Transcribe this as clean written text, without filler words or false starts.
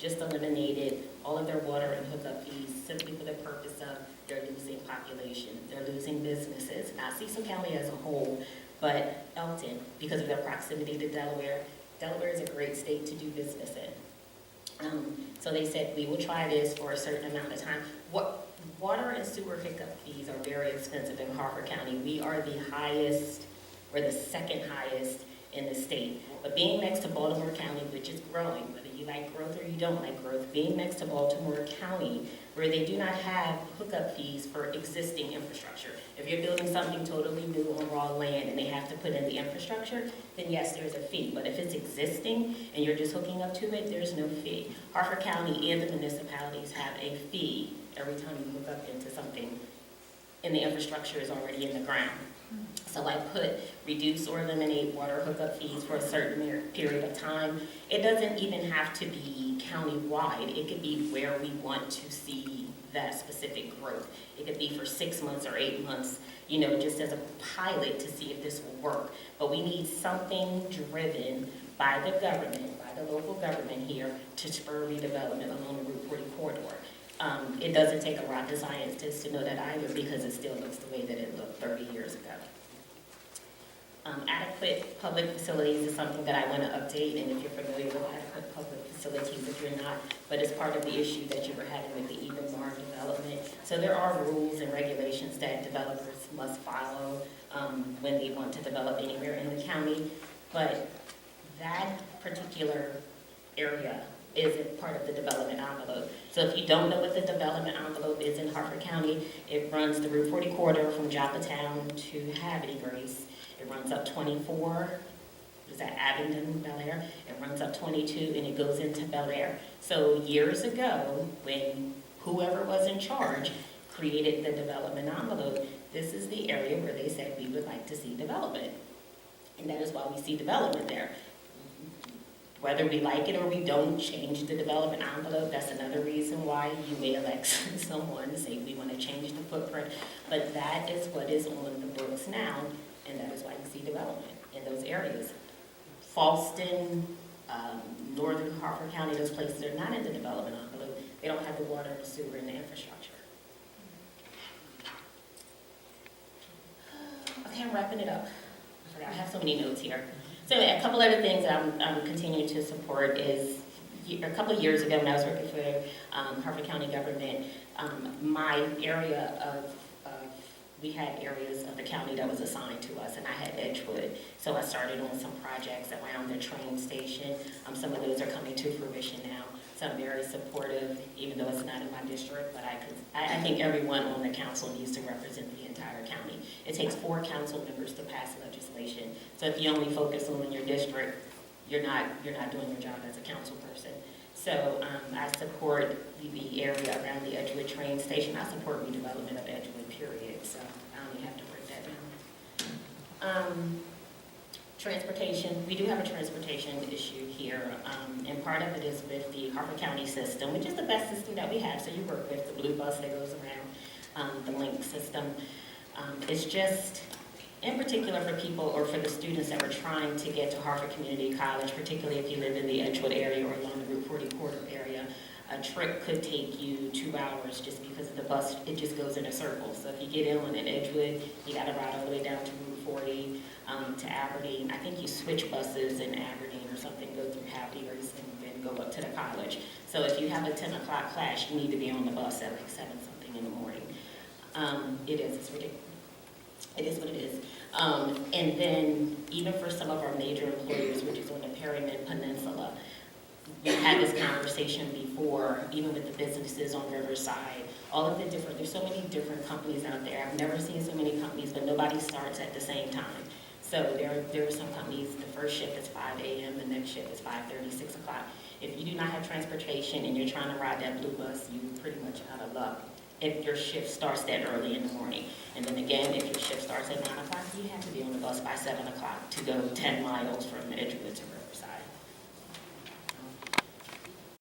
just eliminated all of their water and hookup fees simply for the purpose of they're losing population, they're losing businesses, not Cecil County as a whole, but Elton, because of their proximity to Delaware. Delaware is a great state to do business in. So they said, we will try this for a certain amount of time. Water and sewer hookup fees are very expensive in Harford County. We are the highest, or the second highest in the state. But being next to Baltimore County, which is growing, whether you like growth or you don't like growth, being next to Baltimore County, where they do not have hookup fees for existing infrastructure. If you're building something totally new on raw land and they have to put in the infrastructure, then yes, there's a fee. But if it's existing and you're just hooking up to it, there's no fee. Harford County and the municipalities have a fee every time you hook up into something and the infrastructure is already in the ground. So I put reduce or eliminate water hookup fees for a certain period of time. It doesn't even have to be county-wide. It could be where we want to see that specific growth. It could be for 6 months or 8 months, you know, just as a pilot to see if this will work. But we need something driven by the government, by the local government here, to spur redevelopment along the Route 40 corridor. It doesn't take a rocket scientist to know that either, because it still looks the way that it looked 30 years ago. Adequate public facilities is something that I want to update, and if you're familiar with adequate public facilities, if you're not, but it's part of the issue that you were having with the Eden Barn development. So there are rules and regulations that developers must follow when they want to develop anywhere in the county, but that particular area isn't part of the development envelope. So if you don't know what the development envelope is in Harford County, it runs the Route 40 corridor from Joppatown to Havre de Grace. It runs up 24, is that Abingdon, Bel Air? It runs up 22 and it goes into Bel Air. So years ago, when whoever was in charge created the development envelope, this is the area where they said we would like to see development. And that is why we see development there. Whether we like it or we don't change the development envelope, that's another reason why you may elect someone to say we want to change the footprint. But that is what is on the books now, and that is why you see development in those areas. Falston, northern Harford County, those places are not in the development envelope. They don't have the water, the sewer, and the infrastructure. Okay, I'm wrapping it up. I have so many notes here. So a couple other things that I'm continuing to support is, a couple of years ago when I was working for Harford County government, my area we had areas of the county that was assigned to us, and I had Edgewood. So I started on some projects around the train station. Some of those are coming to fruition now. So I'm very supportive, even though it's not in my district, but I think everyone on the council needs to represent the entire county. It takes 4 council members to pass legislation. So if you only focus on your district, you're not doing your job as a council person. So I support the area around the Edgewood train station. I support redevelopment of Edgewood, period. So I only have to break that down. Transportation, we do have a transportation issue here, and part of it is with the Harford County system, which is the best system that we have. So you work with the blue bus that goes around, the link system. It's just, in particular for people or for the students that were trying to get to Harford Community College, particularly if you live in the Edgewood area or along the Route 40 corridor area, a trip could take you 2 hours just because of the bus, it just goes in a circle. So if you get in on an Edgewood, you got to ride all the way down to Route 40 to Aberdeen. I think you switch buses in Aberdeen or something, go through Havre de Grace and then go up to the college. So if you have a 10 o'clock class, you need to be on the bus at like 7 something in the morning. It's ridiculous. It is what it is. And then even for some of our major employers, which is on the Perryman Peninsula, we had this conversation before, even with the businesses on Riverside, all of the different, there's so many different companies out there. I've never seen so many companies, but nobody starts at the same time. So there are some companies, the first shift is 5 a.m., the next shift is 5:30, 6 o'clock. If you do not have transportation and you're trying to ride that blue bus, you're pretty much out of luck if your shift starts that early in the morning. And then again, if your shift starts at 9 o'clock, you have to be on the bus by 7 o'clock to go 10 miles from Edgewood to Riverside.